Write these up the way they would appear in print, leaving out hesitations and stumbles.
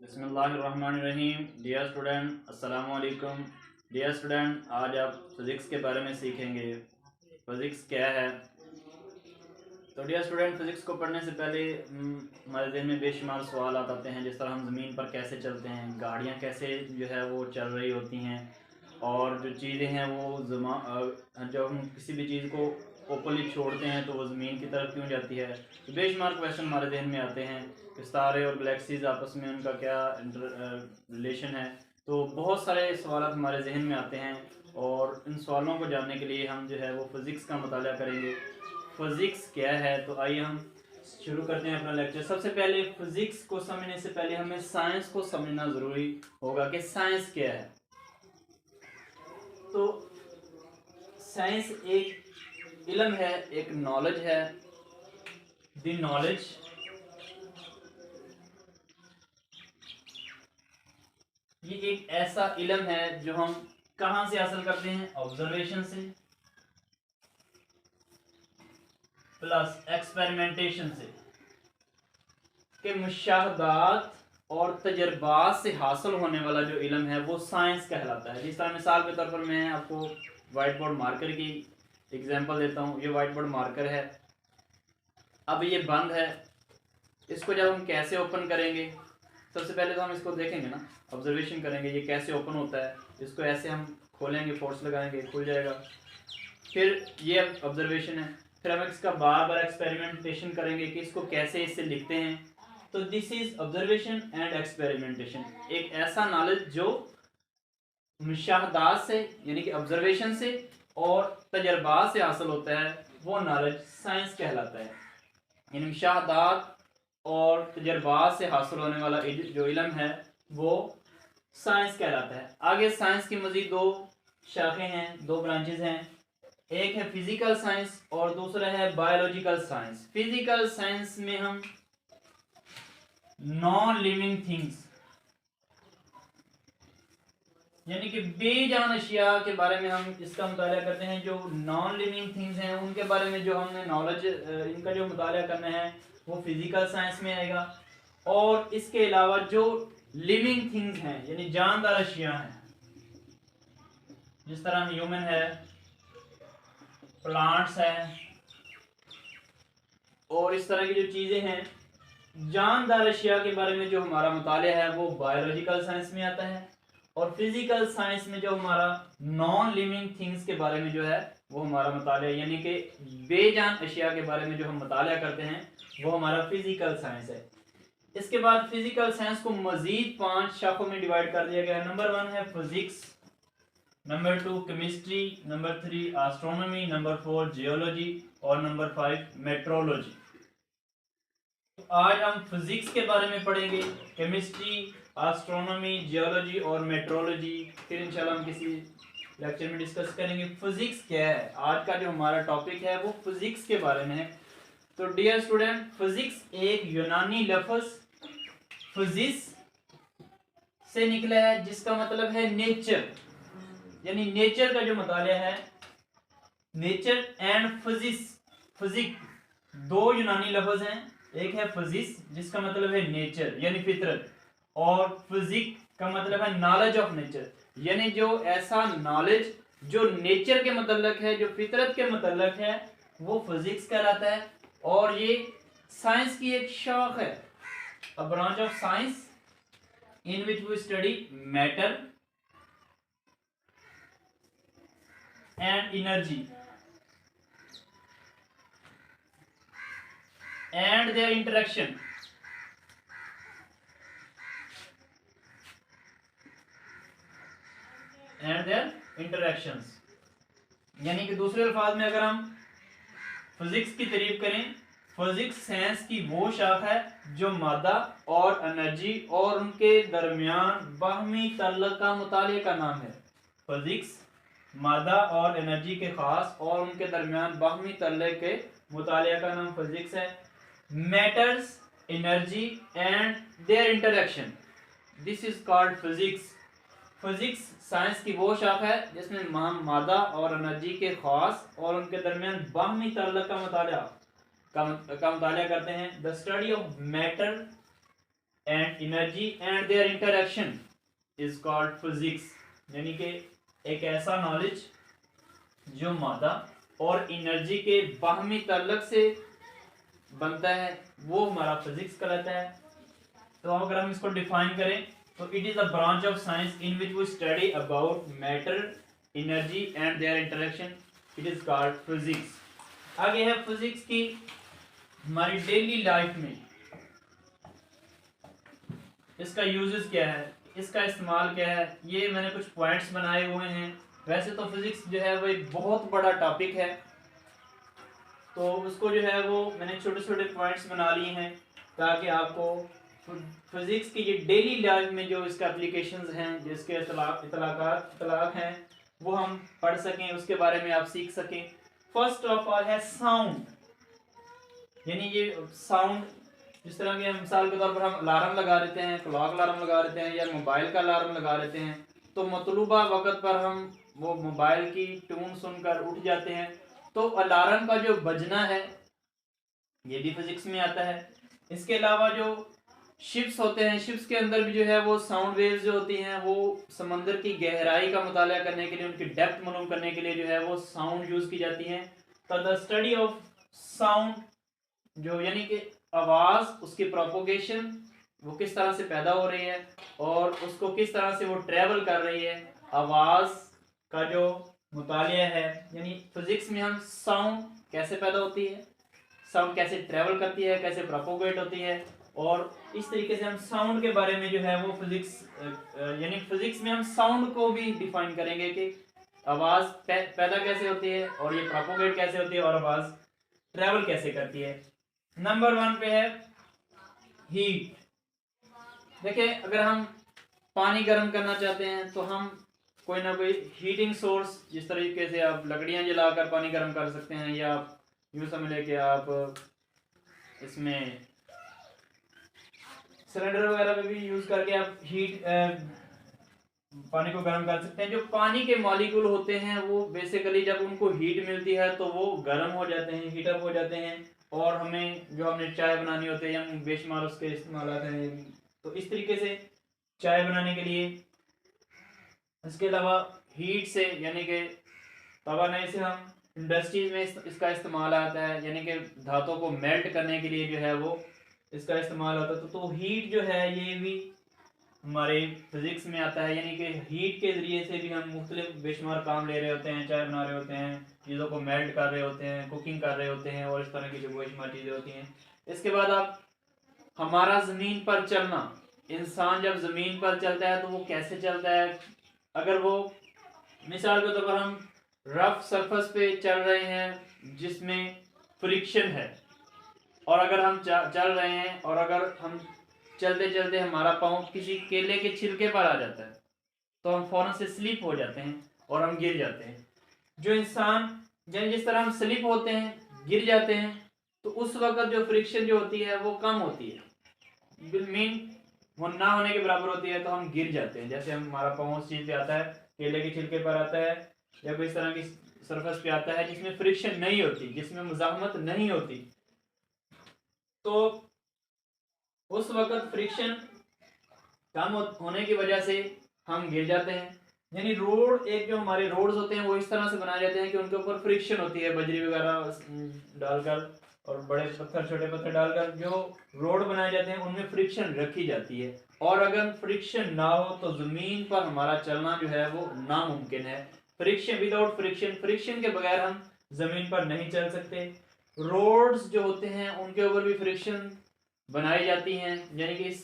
बिस्मिल्लाहिर्रहमानिर्रहीम। Dear student, अस्सलाम वालेकुम। डियर स्टूडेंट, आज आप फिज़िक्स के बारे में सीखेंगे। फ़िज़िक्स क्या है? तो डियर स्टूडेंट, फ़िज़िक्स को पढ़ने से पहले हमारे दिल में बेशुमार सवाल आते हैं। जिस तरह हम ज़मीन पर कैसे चलते हैं, गाड़ियाँ कैसे जो है वो चल रही होती हैं, और जो चीज़ें हैं वो जब हम किसी भी चीज़ को ओपनली छोड़ते हैं तो वो ज़मीन की तरफ क्यों जाती है। तो बेशुमार क्वेश्चन हमारे जहन में आते हैं कि तारे और गैलेक्सीज आपस में उनका क्या रिलेशन है। तो बहुत सारे सवाल हमारे जहन में आते हैं, और इन सवालों को जानने के लिए हम जो है वो फ़िज़िक्स का मुताला करेंगे। फ़िज़िक्स क्या है, तो आइए हम शुरू करते हैं अपना लेक्चर। सबसे पहले फ़िज़िक्स को समझने से पहले हमें साइंस को समझना ज़रूरी होगा कि साइंस क्या है। तो साइंस एक इल्म है, एक नॉलेज है। द नॉलेज ये एक ऐसा इल्म है जो हम कहाँ से हासिल करते हैं? ऑब्जर्वेशन से प्लस एक्सपेरिमेंटेशन से, के मुशाहदात और तजर्बात से हासिल होने वाला जो इल्म है वो साइंस कहलाता है। जिस तरह मिसाल के तौर पर मैं आपको वाइट बोर्ड मार्कर की एग्जांपल देता हूँ। ये वाइट बोर्ड मार्कर है, अब ये बंद है। इसको जब हम कैसे ओपन करेंगे, सबसे पहले तो हम इसको देखेंगे ना, ऑब्जर्वेशन करेंगे ये कैसे ओपन होता है। इसको ऐसे हम खोलेंगे, फोर्स लगाएंगे, खुल जाएगा। फिर ये ऑब्जर्वेशन है। फिर हम इसका बार बार एक्सपेरिमेंटेशन करेंगे कि इसको कैसे इससे लिखते हैं। तो this is observation and experimentation, एक ऐसा नॉलेज जो मुशाहदात से यानी कि ऑब्जर्वेशन से और तजर्बात से हासिल होता है, वो नॉलेज साइंस कहलाता है। यानी मुशाहदात और तजर्बात से हासिल होने वाला जो इल्म है वो साइंस कहलाता है। आगे साइंस की मज़ीद दो शाखें हैं, दो ब्रांचेज हैं। एक है फिजिकल साइंस और दूसरा है बायोलॉजिकल साइंस। फिजिकल साइंस में हम नॉन लिविंग थिंग्स यानी कि बेजान अशिया के बारे में हम इसका मुताला करते हैं। जो नॉन लिविंग थिंग्स हैं उनके बारे में जो हमने नॉलेज इनका जो मुताला करना है वो फिजिकल साइंस में आएगा। और इसके अलावा जो लिविंग थिंग्स हैं यानी जानदार अशिया हैं, जिस तरह ह्यूमन है, प्लांट्स हैं, और इस तरह की जो चीज़ें हैं जानदार अशिया के बारे में जो हमारा मुताला है वो बायोलॉजिकल साइंस में आता है। और फिजिकल साइंस में जो हमारा नॉन लिविंग थिंग्स के बारे में जो है वो हमारा मुताला यानी कि बेजान अशिया के बारे में जो हम मुताला करते हैं वो हमारा फिजिकल साइंस है। इसके बाद फिजिकल साइंस को मजीद 5 शाखों में डिवाइड कर दिया गया है। नंबर 1 है physics, number 2 chemistry, number 3 astronomy, number 4 geology और नंबर 5 मेट्रोलॉजी। तो आज हम फिजिक्स के बारे में पढ़ेंगे, केमिस्ट्री, एस्ट्रोनॉमी, जियोलॉजी और मेट्रोलॉजी। फिर इंशाल्लाह हम किसी लेक्चर में डिस्कस करेंगे फिजिक्स क्या है। आज का जो हमारा टॉपिक है वो फिजिक्स के बारे में है। तो डियर स्टूडेंट, फिजिक्स एक यूनानी लफ्ज फिजिक्स से निकला है, जिसका मतलब है नेचर, यानी नेचर का जो मुताला है। नेचर एंड फिजिक्स, फिजिक दो यूनानी लफ्ज हैं। एक है फिजिक्स जिसका मतलब है नेचर यानी फितरत, और फिजिक का मतलब है नॉलेज ऑफ नेचर, यानी जो ऐसा नॉलेज जो नेचर के मतलब है, जो फितरत के मतलब है, वो फिजिक्स कहलाता है। और ये साइंस की एक शाख है, a branch of science in which we study matter and energy and their interaction and their interactions। यानी कि दूसरे अल्फाज में अगर हम फिजिक्स की तारीफ करें, फिजिक्स साइंस की वो शाख है जो मादा और एनर्जी और उनके दरमियान बाहमी ताल्लुक का मुताले का नाम है। फिजिक्स मादा और एनर्जी के खास और उनके दरमियान बाहमी ताल्लुक के मुताले का नाम फिजिक्स है। Matters, energy and their interaction, this is called physics. Physics science की वो शाखा है जिसमें मादा और एनर्जी के खास और उनके दरमियान बाहमी ताल्लुक का मुताला करते हैं। The study of matter and energy and their interaction is called physics. यानी कि एक ऐसा नॉलेज जो मादा और एनर्जी के बाहमी ताल्लुक से बनता है वो हमारा फिजिक्स कहलाता है। तो अगर हम इसको डिफाइन करें तो it is a branch of science in which we study about matter, energy and their interaction, it is called physics. आगे है फिजिक्स की हमारी डेली लाइफ में इसका यूजेस क्या है, इसका इस्तेमाल क्या है, ये मैंने कुछ पॉइंट्स बनाए हुए हैं। वैसे तो फिजिक्स जो है वो एक बहुत बड़ा टॉपिक है, तो उसको जो है वो मैंने छोटे छोटे पॉइंट्स बना लिए हैं ताकि आपको फिजिक्स की ये डेली लाइफ में जो इसके एप्लीकेशंस हैं, जिसके इतलाक़ात हैं, वो हम पढ़ सकें, उसके बारे में आप सीख सकें। फर्स्ट ऑफ ऑल है साउंड। यानी ये साउंड जिस तरह के मिसाल के तौर पर हम अलार्म लगा देते हैं, क्लॉक अलार्म लगा देते हैं या मोबाइल का अलार्म लगा देते हैं, तो मतलूबा वक्त पर हम वो मोबाइल की ट्यून सुनकर उठ जाते हैं। तो अलार्म का जो बजना है ये भी फिजिक्स में आता है। इसके अलावा जो शिप्स होते हैं, शिप्स के अंदर भी जो है वो साउंड वेव्स जो होती हैं वो समंदर की गहराई का मुताला करने के लिए, उनकी डेप्थ मालूम करने के लिए जो है वो साउंड यूज की जाती है। तो द स्टडी ऑफ साउंड जो यानी कि आवाज, उसकी प्रोपोगेशन, वो किस तरह से पैदा हो रही है और उसको किस तरह से वो ट्रेवल कर रही है, आवाज का जो मुतालिया है। यानी फिजिक्स में हम साउंड कैसे पैदा होती है, साउंड कैसे ट्रेवल करती है, कैसे प्रोपोगेट होती है, और इस तरीके से हम साउंड के बारे में जो है वो फिजिक्स यानी फिजिक्स में हम साउंड को भी डिफाइन करेंगे कि आवाज पैदा कैसे होती है और ये प्रोपोगेट कैसे होती है और आवाज ट्रेवल कैसे करती है। नंबर 1 पे है हीट। देखिए, अगर हम पानी गर्म करना चाहते हैं तो हम कोई ना कोई हीटिंग सोर्स, जिस तरीके से आप लकड़ियां जलाकर पानी गर्म कर सकते हैं, या यूँ समझ लें कि आप इसमें सिलेंडर वगैरह में भी यूज करके आप हीट पानी को गर्म कर सकते हैं। जो पानी के मॉलिक्यूल होते हैं वो बेसिकली जब उनको हीट मिलती है तो वो गर्म हो जाते हैं, हीटअप हो जाते हैं, और हमें जो हमने चाय बनानी होती है या बेशुमार उसके इस्तेमाल आते हैं। तो इस तरीके से चाय बनाने के लिए, इसके अलावा हीट से यानी कि तवानाई से हम इंडस्ट्रीज में इसका इस्तेमाल आता है, यानी कि धातों को मेल्ट करने के लिए जो है वो इसका इस्तेमाल होता है। तो हीट जो है ये भी हमारे फिजिक्स में आता है। यानी कि हीट के ज़रिए से भी हम मुख्तलिफ बेशुमार काम ले रहे होते हैं, चाय बना रहे होते हैं, चीज़ों को मेल्ट कर रहे होते हैं, कुकिंग कर रहे होते हैं, और इस तरह की जो बेशुमार चीज़ें होती हैं। इसके बाद आप हमारा ज़मीन पर चलना, इंसान जब ज़मीन पर चलता है तो वो कैसे चलता है। अगर वो मिसाल के तौर पर हम रफ सरफेस पे चल रहे हैं जिसमें फ्रिक्शन है, और अगर हम चल रहे हैं और अगर हम चलते चलते हमारा पाँव किसी केले के छिलके पर आ जाता है तो हम फौरन से स्लिप हो जाते हैं और हम गिर जाते हैं। जो इंसान जिस तरह हम स्लिप होते हैं, गिर जाते हैं, तो उस वक्त जो फ्रिक्शन जो होती है वो कम होती है, मीन वो ना होने के बराबर होती है, तो हम गिर जाते हैं। जैसे हमारा पाँव उस चीज़ पे आता है, केले के छिलके पर आता है या कोई इस तरह की सरफेस पे आता है जिसमें फ्रिक्शन नहीं होती, जिसमें मुज़ाहमत नहीं होती, तो उस वक्त फ्रिक्शन कम होने की वजह से हम गिर जाते हैं। यानी रोड, एक जो हमारे रोड्स होते हैं वो इस तरह से बनाए जाते हैं कि उनके ऊपर फ्रिक्शन होती है, बजरी वगैरह डालकर और बड़े पत्थर, छोटे पत्थर डालकर जो रोड बनाए जाते हैं उनमें फ्रिक्शन रखी जाती है। और अगर फ्रिक्शन ना हो तो ज़मीन पर हमारा चलना जो है वो नामुमकिन है। फ्रिक्शन, विदाउट फ्रिक्शन, फ्रिक्शन के बगैर हम ज़मीन पर नहीं चल सकते। रोड्स जो होते हैं उनके ऊपर भी फ्रिक्शन बनाई जाती हैं, यानी कि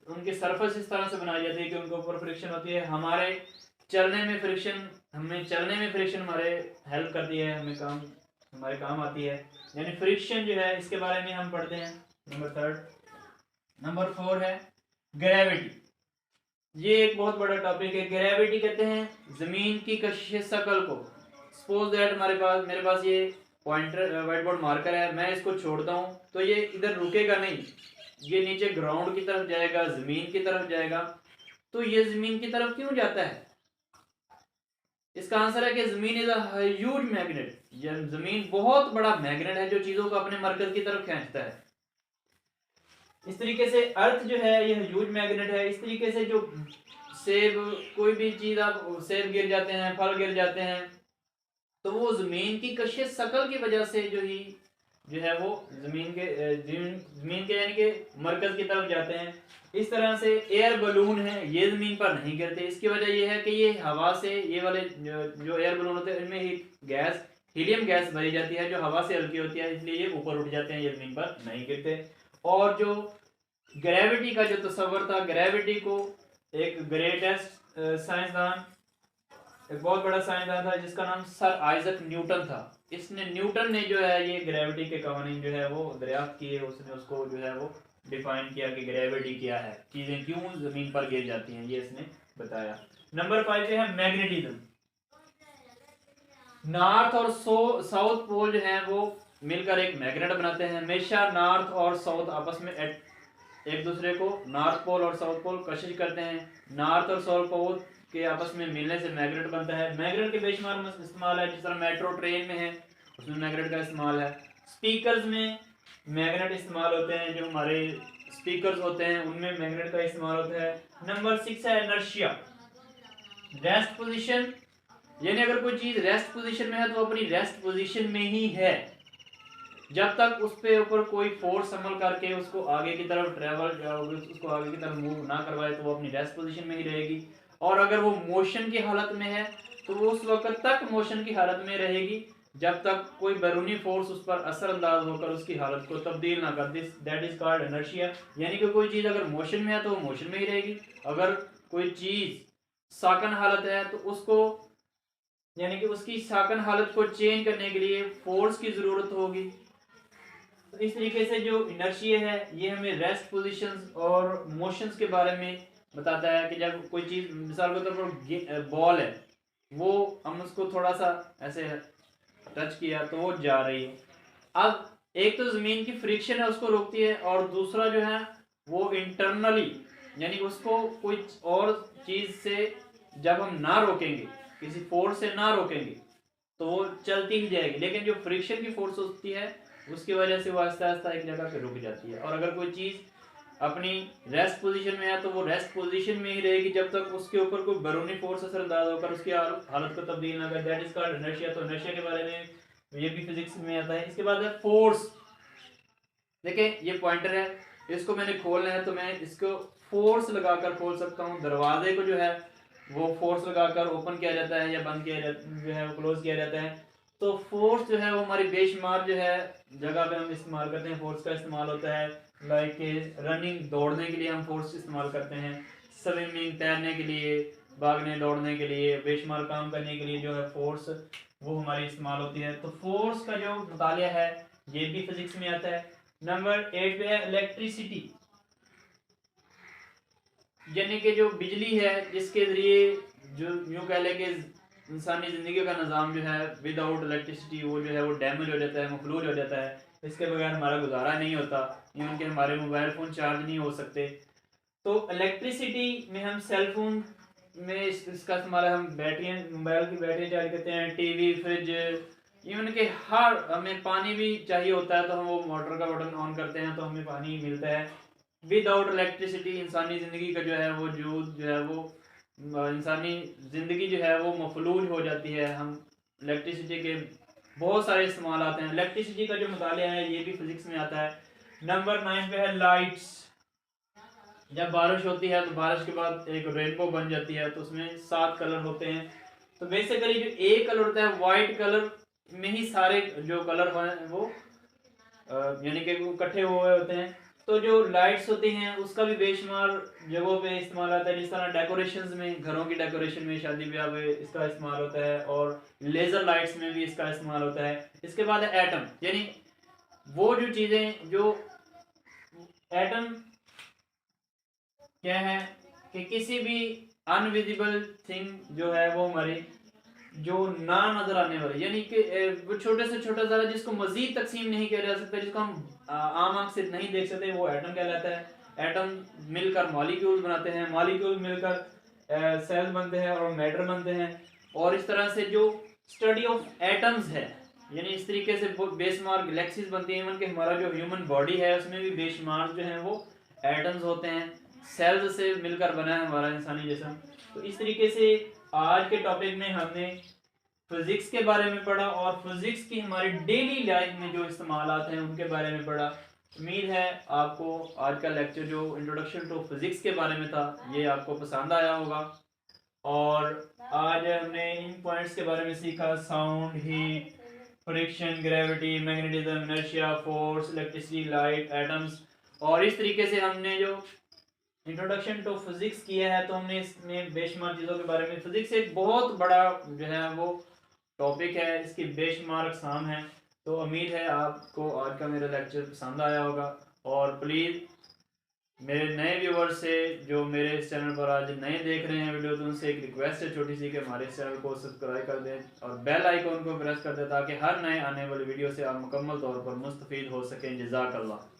उनकी सरफेस इस तरह से बनाई जाती है कि उनके ऊपर फ्रिक्शन होती है। हमारे चलने में फ्रिक्शन, हमारे हेल्प करती है, हमारे काम आती है। यानी फ्रिक्शन जो है इसके बारे में हम पढ़ते हैं। नंबर 3। नंबर 4 है ग्रेविटी। ये एक बहुत बड़ा टॉपिक है। ग्रेविटी कहते हैं जमीन की कशिश शकल को। सपोज दैट मेरे पास ये पॉइंटर व्हाइट बोर्ड मार्कर है, मैं इसको छोड़ता हूँ तो ये इधर रुकेगा नहीं, ये नीचे ग्राउंड की तरफ जाएगा, जमीन की तरफ जाएगा। तो ये जमीन की तरफ क्यों जाता है? इसका आंसर है कि जमीन इज अ ह्यूज मैग्नेट। जमीन बहुत बड़ा मैग्नेट है जो चीजों को अपने मरकज की तरफ खींचता है। इस तरीके से अर्थ जो है ये ह्यूज मैग्नेट है। इस तरीके से जो सेब, कोई भी चीज आप सेब गिर जाते हैं, फल गिर जाते हैं, तो वो जमीन की कशिश शकल की वजह से जो है वो जमीन के यानी कि मरकज की तरफ जाते हैं। इस तरह से एयर बलून है, ये जमीन पर नहीं गिरते। इसकी वजह ये है कि ये हवा से, ये वाले जो एयर बलून होते हैं इनमें ही गैस, हीलियम गैस भरी जाती है जो हवा से हल्की होती है, इसलिए ये ऊपर उठ जाते हैं, ये जमीन पर नहीं गिरते। और जो ग्रेविटी का जो तस्वर था, ग्रेविटी को एक ग्रेटेस्ट साइंसदान, एक बहुत बड़ा साइंसदान था जिसका नाम सर आइजक न्यूटन था। न्यूटन ने जो है ये ग्रेविटी के कवानीन जो है वो दरियाफ्त किए, उसने उसको जो है वो डिफाइन किया कि ग्रेविटी क्या है, चीजें क्यों जमीन पर गिर जाती हैं, ये इसने बताया। नंबर 5 पे है मैग्नेटिज्म। नॉर्थ और साउथ पोल जो है वो मिलकर एक मैग्नेट बनाते हैं। हमेशा नॉर्थ और साउथ आपस में एक दूसरे को, नॉर्थ पोल और साउथ पोल कशिश करते हैं। नॉर्थ और साउथ पोल के आपस में मिलने से मैग्नेट बनता है। मैग्नेट के बेशुमार इस्तेमाल है, जिस तरह मेट्रो ट्रेन में है उसमें मैग्नेट का इस्तेमाल है। स्पीकर्स में मैग्नेट इस्तेमाल होते हैं, जो हमारे स्पीकर्स होते हैं उनमें मैग्नेट का इस्तेमाल होता है। नंबर 6 है इनर्शिया, रेस्ट पोजीशन, यानी अगर कोई चीज रेस्ट पोजीशन में है तो अपनी रेस्ट पोजीशन में ही है, जब तक उस पे ऊपर कोई फोर्स अमल करके उसको आगे की तरफ उसको आगे की तरफ मूव ना करवाए तो वो अपनी रेस्ट पोजीशन में ही रहेगी। और अगर वो मोशन की हालत में है तो वो उस वक्त तक मोशन की हालत में रहेगी जब तक कोई बैरूनी फोर्स उस पर असरअंदाज होकर उसकी हालत को तब्दील ना कर दे। That is called inertia. यानी कि कोई चीज अगर मोशन में है तो वो मोशन में ही रहेगी। अगर कोई चीज साकन हालत है तो उसको, यानी कि उसकी साकन हालत को चेंज करने के लिए फोर्स की जरूरत होगी। तो इस तरीके से जो इनर्शिया है ये हमें रेस्ट पोजीशंस और मोशंस के बारे में बताता है कि जब कोई चीज, मिसाल के तौर पर बॉल है, वो हम उसको थोड़ा सा ऐसे टच किया तो वो जा रही है। अब एक तो जमीन की फ्रिक्शन है उसको रोकती है, और दूसरा जो है वो इंटरनली, यानी उसको कोई और चीज से जब हम ना रोकेंगे, किसी फोर्स से ना रोकेंगे तो वो चलती ही जाएगी। लेकिन जो फ्रिक्शन की फोर्स होती है उसकी वजह से वो आहिस्ता आहिस्ता एक जगह पे रुक जाती है। और अगर कोई चीज अपनी रेस्ट पोजीशन में है तो वो रेस्ट पोजीशन में ही रहेगी जब तक उसके ऊपर कोई बैरूनी फोर्स असरअंदाज होकर उसकी हालत को तब्दील ना करे। That is called inertia. तो इनर्शिया के बारे में ये भी फिजिक्स में आता है। इसके बाद है फोर्स। देखें ये पॉइंटर है, इसको मैंने खोलना है तो मैं इसको फोर्स लगाकर खोल सकता हूँ। दरवाजे को जो है वो फोर्स लगाकर ओपन किया जाता है या बंद किया जाता जो है वो क्लोज किया जाता है। तो फोर्स जो है वो हमारी बेशुमार जो है जगह पे हम इस्तेमाल करते हैं। फोर्स का इस्तेमाल होता है लाइक रनिंग, दौड़ने के लिए हम फोर्स इस्तेमाल करते हैं। स्विमिंग, तैरने के लिए, भागने दौड़ने के लिए, बेशुमार काम करने के लिए जो है फोर्स वो हमारी इस्तेमाल होती है। तो फोर्स का जो मुतालिया है ये भी फिजिक्स में आता है। नंबर 8 पे है इलेक्ट्रिसिटी, यानी कि जो बिजली है जिसके जरिए जो यूँ कह लें कि इंसानी ज़िंदगी का निज़ाम जो है विदाउट इलेक्ट्रिसिटी वो जो है वो डैमेज हो जाता है, मफलूज हो जाता है। इसके बगैर हमारा गुजारा नहीं होता, इवन कि हमारे मोबाइल फ़ोन चार्ज नहीं हो सकते। तो इलेक्ट्रिसिटी में हम सेल फोन में इसका इस्तेमाल, हम बैटरियाँ, मोबाइल की बैटरी चार्ज करते हैं, टीवी, फ्रिज, इवन के हर, हमें पानी भी चाहिए होता है तो हम वो मोटर का बटन ऑन करते हैं तो हमें पानी मिलता है। विदाउट इलेक्ट्रिसिटी इंसानी ज़िंदगी का जो है वो इंसानी ज़िंदगी जो है वो मफलूज हो जाती है। हम इलेक्ट्रिसिटी के बहुत सारे इस्तेमाल आते हैं। इलेक्ट्रिसिटी का जो मुतालिया है ये भी फिजिक्स में आता है। नंबर 9 पे है लाइट्स। जब बारिश होती है तो बारिश के बाद एक रेनबो बन जाती है तो उसमें 7 कलर होते हैं। तो बेसिकली जो एक कलर होता है वाइट कलर में ही सारे जो कलर हैं वो यानी कि वो इकट्ठे हुए होते हैं। तो जो लाइट्स होती हैं उसका भी बेशुमार जगहों पे इस्तेमाल आता है। जिस तरह डेकोरेशंस में, घरों की डेकोरेशन में, शादी ब्याह में इसका इस्तेमाल होता है, और लेज़र लाइट्स में भी इसका इस्तेमाल होता है। इसके बाद है एटम, यानी वो जो चीज़ें, जो एटम क्या है कि किसी भी अनविजिबल थिंग जो है वो हमारी जो ना नजर आने वाली, यानी कि वो छोटे से छोटा ज़रा जिसको मजीद तकसीम नहीं किया जा सकता, जिसको हम आम आंख से नहीं देख सकते, वो एटम कहलाता है। एटम मिलकर मॉलिक्यूल बनाते हैं, मॉलिक्यूल मिलकर सेल बनते हैं और मैटर बनते हैं। और इस तरह से जो स्टडी ऑफ एटम्स है यानी इस तरीके से बेशुमार गैलेक्सीज बनती हैं। इवन कि हमारा जो ह्यूमन बॉडी है उसमें भी बेशुमार जो है वो एटम्स होते हैं, सेल्स से मिलकर बना है हमारा इंसानी जिस्म। तो इस तरीके से आज के टॉपिक में हमने फिजिक्स के बारे में पढ़ा और फिजिक्स की हमारी डेली लाइफ में जो इस्तेमालात हैं उनके बारे में पढ़ा। उम्मीद है आपको आज का लेक्चर जो इंट्रोडक्शन टू फिजिक्स के बारे में था ये आपको पसंद आया होगा। और आज हमने इन पॉइंट्स के बारे में सीखा, sound, heat, friction, gravity, magnetism, inertia, force, electricity, light, atoms. और इस तरीके से हमने जो इंट्रोडक्शन टू फिजिक्स किया है तो हमने इसमें बेशुमार चीज़ों के बारे में, फिजिक्स एक बहुत बड़ा जो है वो टॉपिक है, इसकी बेशुमार अक़साम है। तो उम्मीद है आपको आज का मेरा लेक्चर पसंद आया होगा। और प्लीज़ मेरे नए व्यूवर्स से जो मेरे इस चैनल पर आज नए देख रहे हैं वीडियो, तो उनसे एक रिक्वेस्ट है छोटी सी कि हमारे इस चैनल को सब्सक्राइब कर दें और बेल आइकॉन को प्रेस कर दें ताकि हर नए आने वाली वीडियो से आप मुकम्मल तौर पर मुस्तफ़ीद हो सकें। जज़ाकल्लाह।